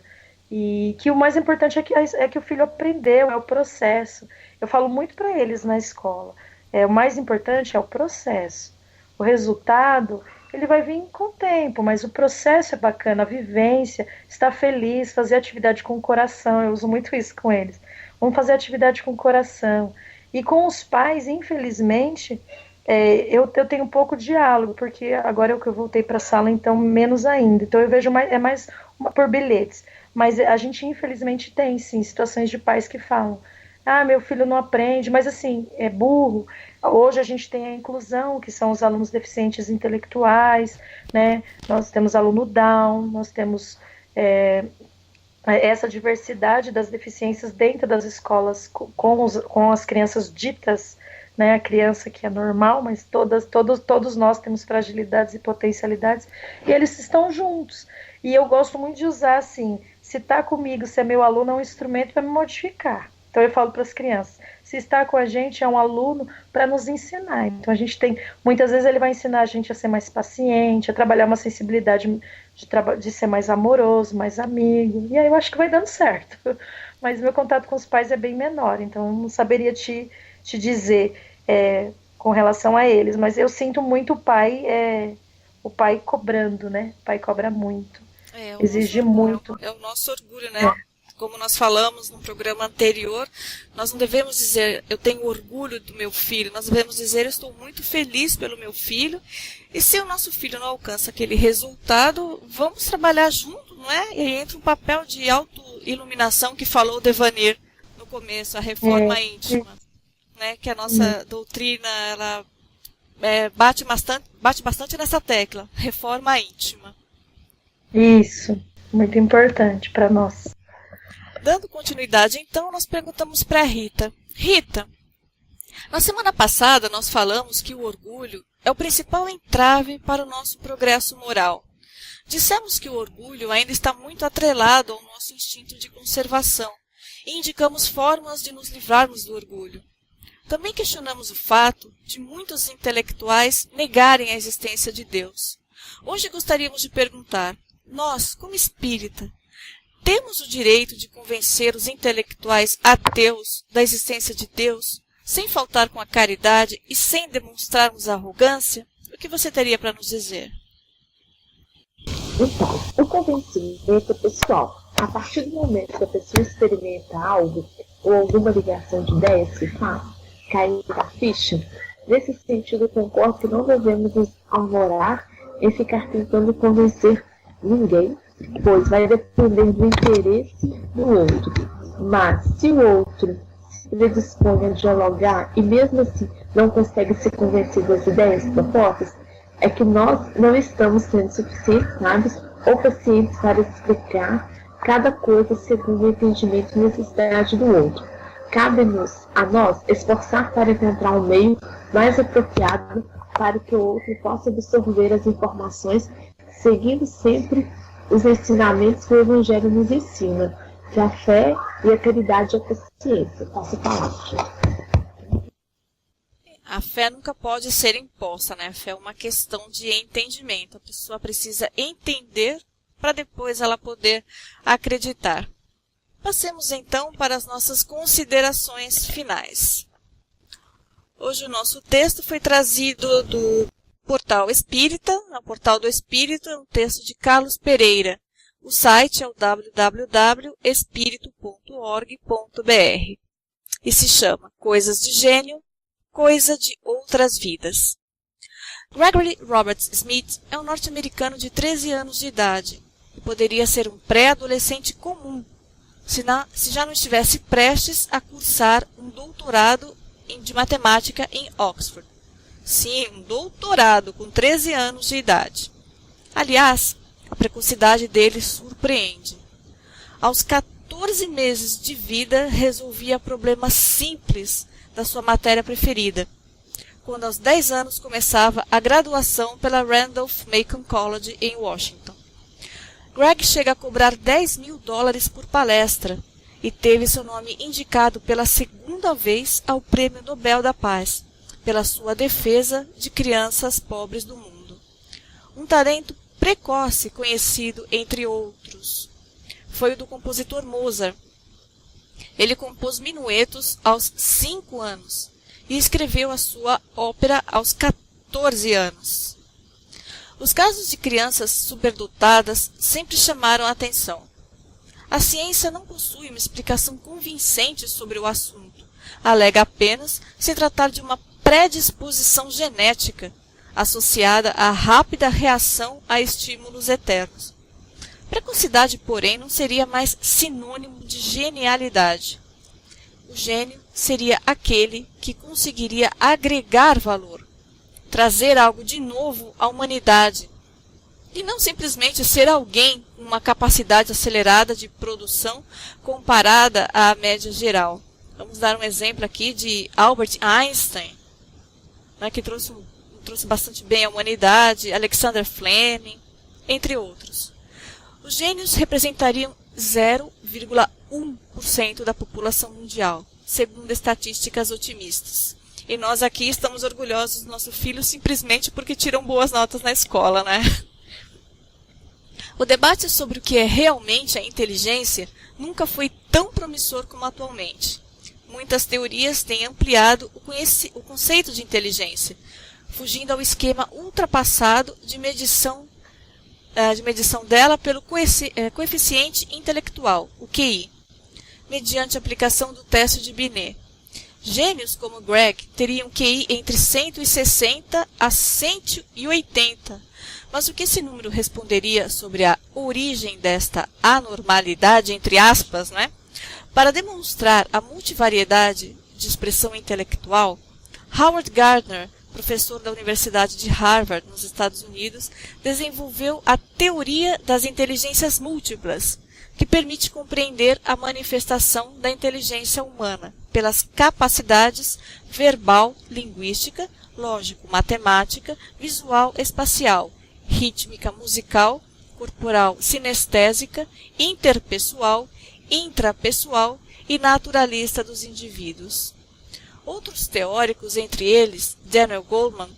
E que o mais importante é que o filho aprendeu, é o processo. Eu falo muito para eles na escola. O mais importante é o processo. O resultado... ele vai vir com o tempo, mas o processo é bacana, a vivência, estar feliz, fazer atividade com o coração, eu uso muito isso com eles. Vamos fazer atividade com o coração. E com os pais, infelizmente, eu tenho um pouco de diálogo, porque agora eu voltei para a sala, então menos ainda. Então eu vejo mais por bilhetes. Mas a gente, infelizmente, tem, sim, situações de pais que falam: ah, meu filho não aprende, mas assim, é burro. Hoje a gente tem a inclusão, que são os alunos deficientes intelectuais, né? Nós temos aluno Down, nós temos essa diversidade das deficiências dentro das escolas com as crianças ditas, né? A criança que é normal, mas todos nós temos fragilidades e potencialidades, e eles estão juntos. E eu gosto muito de usar assim: se está comigo, se é meu aluno, é um instrumento para me modificar. Então eu falo para as crianças, se está com a gente é um aluno para nos ensinar. Então a gente tem, muitas vezes ele vai ensinar a gente a ser mais paciente, a trabalhar uma sensibilidade de ser mais amoroso, mais amigo, e aí eu acho que vai dando certo. Mas meu contato com os pais é bem menor, então eu não saberia te dizer com relação a eles, mas eu sinto muito o pai cobrando, né? O pai cobra muito, exige muito. É o nosso orgulho, né? Como nós falamos no programa anterior, nós não devemos dizer eu tenho orgulho do meu filho, nós devemos dizer eu estou muito feliz pelo meu filho, e se o nosso filho não alcança aquele resultado, vamos trabalhar junto, não é? E aí entra um papel de autoiluminação que falou o Devanir no começo, a reforma íntima, né? Que a nossa doutrina ela bate bastante nessa tecla, reforma íntima. Isso, muito importante para nós. Dando continuidade, então, nós perguntamos para a Rita. Rita, na semana passada nós falamos que o orgulho é o principal entrave para o nosso progresso moral. Dissemos que o orgulho ainda está muito atrelado ao nosso instinto de conservação e indicamos formas de nos livrarmos do orgulho. Também questionamos o fato de muitos intelectuais negarem a existência de Deus. Hoje gostaríamos de perguntar, nós, como espírita, temos o direito de convencer os intelectuais ateus da existência de Deus, sem faltar com a caridade e sem demonstrarmos arrogância? O que você teria para nos dizer? Então, o convencimento é pessoal. A partir do momento que a pessoa experimenta algo ou alguma ligação de ideias que faz, cai na ficha. Nesse sentido, eu concordo que não devemos nos arvorar em ficar tentando convencer ninguém, pois vai depender do interesse do outro. Mas se o outro se predispõe a dialogar e mesmo assim não consegue ser convencido das ideias propostas, é que nós não estamos sendo suficientes sábios ou pacientes para explicar cada coisa segundo o entendimento e necessidade do outro. Cabe-nos a nós esforçar para encontrar um meio mais apropriado para que o outro possa absorver as informações, seguindo sempre os ensinamentos que o Evangelho nos ensina, que a fé e a caridade é a paciência. Passo a palavra. A fé nunca pode ser imposta, né? A fé é uma questão de entendimento. A pessoa precisa entender para depois ela poder acreditar. Passemos então para as nossas considerações finais. Hoje o nosso texto foi trazido do Portal Espírita, no Portal do Espírito, é um texto de Carlos Pereira. O site é o www.espirito.org.br e se chama Coisas de Gênio, Coisa de Outras Vidas. Gregory Roberts Smith é um norte-americano de 13 anos de idade e poderia ser um pré-adolescente comum, se já não estivesse prestes a cursar um doutorado de matemática em Oxford. Sim, um doutorado com 13 anos de idade. Aliás, a precocidade dele surpreende. Aos 14 meses de vida, resolvia problemas simples da sua matéria preferida, quando aos 10 anos começava a graduação pela Randolph-Macon College em Washington. Greg chega a cobrar $10.000 por palestra e teve seu nome indicado pela segunda vez ao Prêmio Nobel da Paz, pela sua defesa de crianças pobres do mundo. Um talento precoce conhecido entre outros foi o do compositor Mozart. Ele compôs minuetos aos 5 anos e escreveu a sua ópera aos 14 anos. Os casos de crianças superdotadas sempre chamaram a atenção. A ciência não possui uma explicação convincente sobre o assunto. Alega apenas se tratar de uma predisposição genética associada à rápida reação a estímulos eternos. Precocidade, porém, não seria mais sinônimo de genialidade. O gênio seria aquele que conseguiria agregar valor, trazer algo de novo à humanidade, e não simplesmente ser alguém com uma capacidade acelerada de produção comparada à média geral. Vamos dar um exemplo aqui de Albert Einstein, né, que trouxe bastante bem à humanidade, Alexander Fleming, entre outros. Os gênios representariam 0,1% da população mundial, segundo estatísticas otimistas. E nós aqui estamos orgulhosos do nosso filho simplesmente porque tiram boas notas na escola, né? O debate sobre o que é realmente a inteligência nunca foi tão promissor como atualmente. Muitas teorias têm ampliado o conceito de inteligência, fugindo ao esquema ultrapassado de medição dela pelo coeficiente intelectual, o QI, mediante a aplicação do teste de Binet. Gênios como Greg teriam QI entre 160 a 180, mas o que esse número responderia sobre a origem desta anormalidade, entre aspas, né? Para demonstrar a multivariedade de expressão intelectual, Howard Gardner, professor da Universidade de Harvard, nos Estados Unidos, desenvolveu a teoria das inteligências múltiplas, que permite compreender a manifestação da inteligência humana pelas capacidades verbal, linguística, lógico-matemática, visual-espacial, rítmica musical, corporal sinestésica, interpessoal, intrapessoal e naturalista dos indivíduos. Outros teóricos, entre eles Daniel Goleman,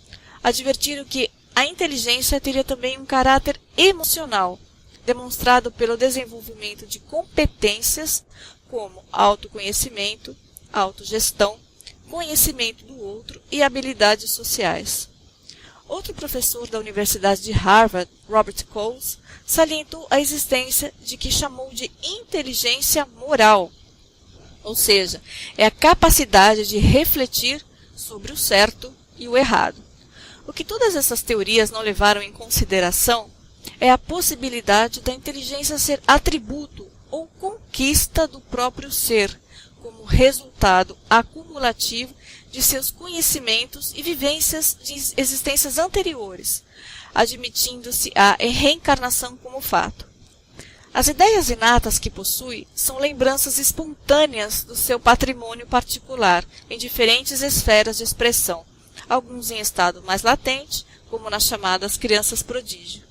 advertiram que a inteligência teria também um caráter emocional, demonstrado pelo desenvolvimento de competências como autoconhecimento, autogestão, conhecimento do outro e habilidades sociais. Outro professor da Universidade de Harvard, Robert Coles, salientou a existência de que chamou de inteligência moral, ou seja, é a capacidade de refletir sobre o certo e o errado. O que todas essas teorias não levaram em consideração é a possibilidade da inteligência ser atributo ou conquista do próprio ser, como resultado acumulativo de seus conhecimentos e vivências de existências anteriores, admitindo-se a reencarnação como fato. As ideias inatas que possui são lembranças espontâneas do seu patrimônio particular em diferentes esferas de expressão, alguns em estado mais latente, como nas chamadas crianças prodígio.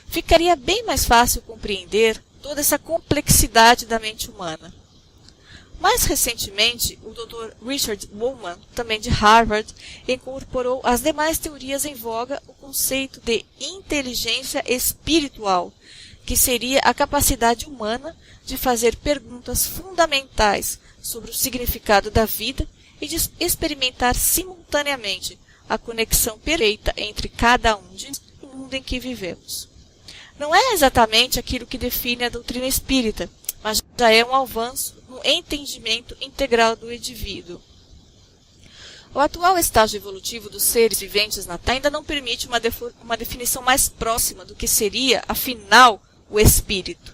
Ficaria bem mais fácil compreender toda essa complexidade da mente humana. Mais recentemente, o Dr. Richard Woolman, também de Harvard, incorporou às demais teorias em voga o conceito de inteligência espiritual, que seria a capacidade humana de fazer perguntas fundamentais sobre o significado da vida e de experimentar simultaneamente a conexão perfeita entre cada um de nós e o mundo em que vivemos. Não é exatamente aquilo que define a doutrina espírita, mas já é um avanço no entendimento integral do indivíduo. O atual estágio evolutivo dos seres viventes na Terra ainda não permite uma definição mais próxima do que seria, afinal, o espírito.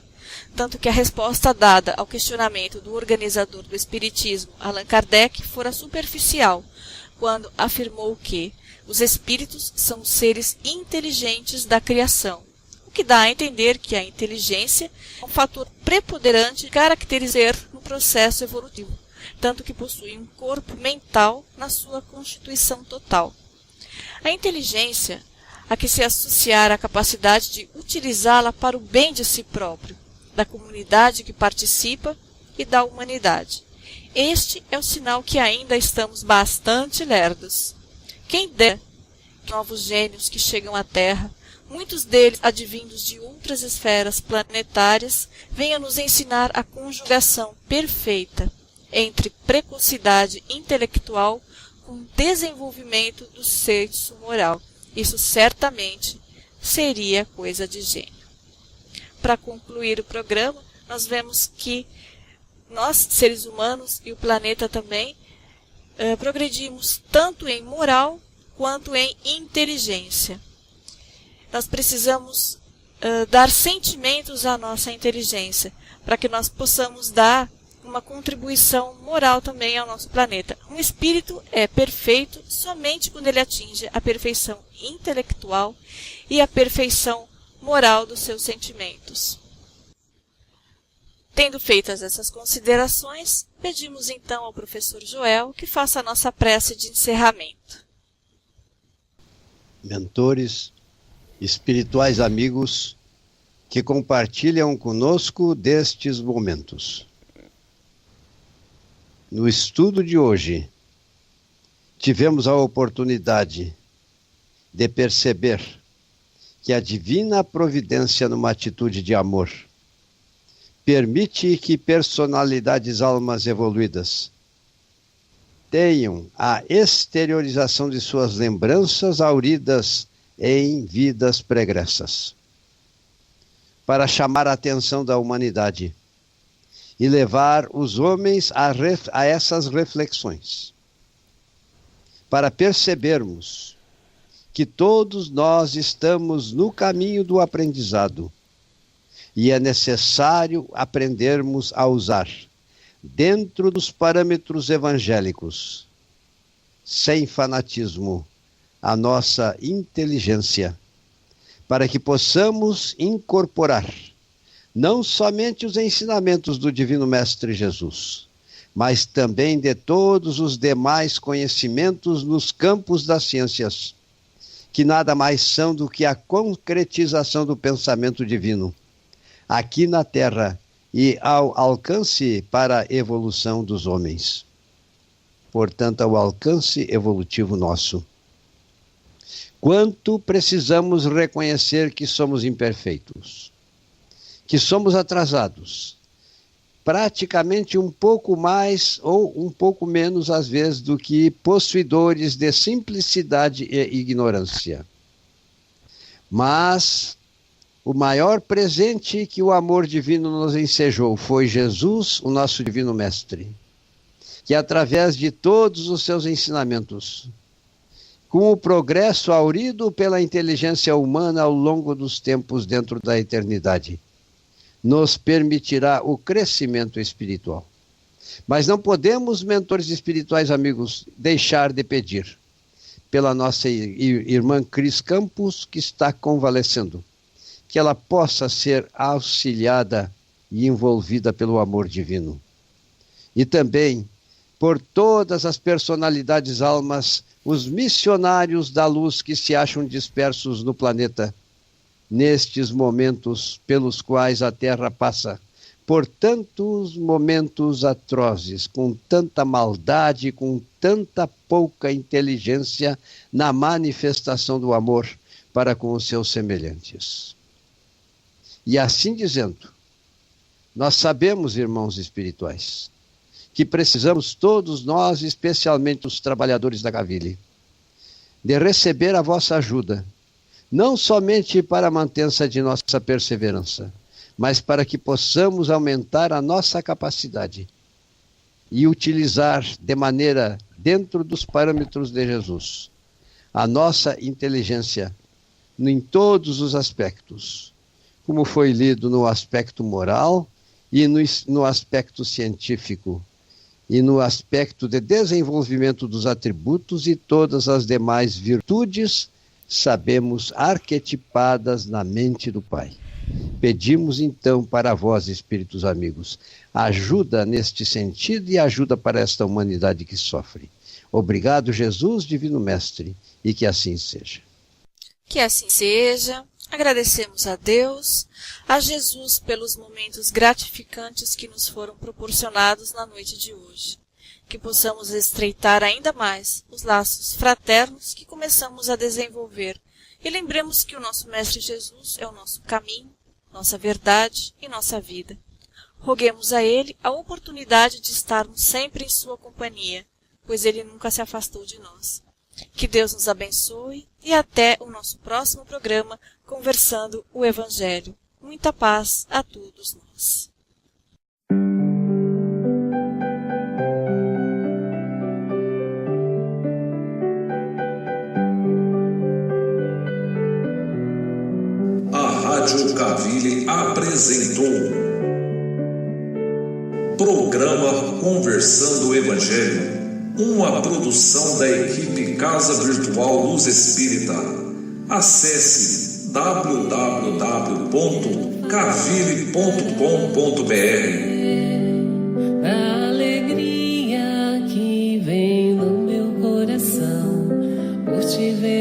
Tanto que a resposta dada ao questionamento do organizador do espiritismo, Allan Kardec, fora superficial, quando afirmou que os espíritos são os seres inteligentes da criação, o que dá a entender que a inteligência é um fator preponderante caracterizar no processo evolutivo, tanto que possui um corpo mental na sua constituição total. A inteligência a que se associar a capacidade de utilizá-la para o bem de si próprio, da comunidade que participa e da humanidade. Este é o sinal que ainda estamos bastante lerdos. Quem dera que novos gênios que chegam à Terra, muitos deles advindos de outras esferas planetárias, venham nos ensinar a conjugação perfeita entre precocidade intelectual com desenvolvimento do senso moral. Isso certamente seria coisa de gênio. Para concluir o programa, nós vemos que nós, seres humanos, e o planeta também, progredimos tanto em moral quanto em inteligência. Nós precisamos dar sentimentos à nossa inteligência, para que nós possamos dar uma contribuição moral também ao nosso planeta. Um espírito é perfeito somente quando ele atinge a perfeição intelectual e a perfeição moral dos seus sentimentos. Tendo feitas essas considerações, pedimos então ao professor Joel que faça a nossa prece de encerramento. Mentores, espirituais amigos que compartilham conosco destes momentos. No estudo de hoje, tivemos a oportunidade de perceber que a divina providência, numa atitude de amor, permite que personalidades, almas evoluídas, tenham a exteriorização de suas lembranças auridas em vidas pregressas, para chamar a atenção da humanidade e levar os homens a essas reflexões, para percebermos que todos nós estamos no caminho do aprendizado e é necessário aprendermos a usar, dentro dos parâmetros evangélicos, sem fanatismo, a nossa inteligência, para que possamos incorporar não somente os ensinamentos do Divino Mestre Jesus, mas também de todos os demais conhecimentos nos campos das ciências, que nada mais são do que a concretização do pensamento divino, aqui na Terra e ao alcance para a evolução dos homens. Portanto, ao alcance evolutivo nosso. Quanto precisamos reconhecer que somos imperfeitos, que somos atrasados, praticamente um pouco mais ou um pouco menos, às vezes, do que possuidores de simplicidade e ignorância. Mas o maior presente que o amor divino nos ensejou foi Jesus, o nosso Divino Mestre, que através de todos os seus ensinamentos, com o progresso aurido pela inteligência humana ao longo dos tempos dentro da eternidade, nos permitirá o crescimento espiritual. Mas não podemos, mentores espirituais amigos, deixar de pedir pela nossa irmã Cris Campos, que está convalescendo, que ela possa ser auxiliada e envolvida pelo amor divino. E também por todas as personalidades almas, os missionários da luz que se acham dispersos no planeta, nestes momentos pelos quais a Terra passa por tantos momentos atrozes, com tanta maldade, com tanta pouca inteligência na manifestação do amor para com os seus semelhantes. E assim dizendo, nós sabemos, irmãos espirituais, que precisamos todos nós, especialmente os trabalhadores da Gavile, de receber a vossa ajuda, não somente para a mantença de nossa perseverança, mas para que possamos aumentar a nossa capacidade e utilizar de maneira dentro dos parâmetros de Jesus a nossa inteligência em todos os aspectos, como foi lido no aspecto moral e no aspecto científico, e no aspecto de desenvolvimento dos atributos e todas as demais virtudes, sabemos, arquetipadas na mente do Pai. Pedimos então para vós, espíritos amigos, ajuda neste sentido e ajuda para esta humanidade que sofre. Obrigado, Jesus, Divino Mestre, e que assim seja. Que assim seja. Agradecemos a Deus, a Jesus pelos momentos gratificantes que nos foram proporcionados na noite de hoje. Que possamos estreitar ainda mais os laços fraternos que começamos a desenvolver. E lembremos que o nosso Mestre Jesus é o nosso caminho, nossa verdade e nossa vida. Roguemos a Ele a oportunidade de estarmos sempre em sua companhia, pois Ele nunca se afastou de nós. Que Deus nos abençoe e até o nosso próximo programa Conversando o Evangelho. Muita paz a todos nós. A Rádio Cavile apresentou Programa Conversando o Evangelho, uma produção da equipe Casa Virtual Luz Espírita. Acesse www.cavile.com.br. A alegria que vem no meu coração por te ver.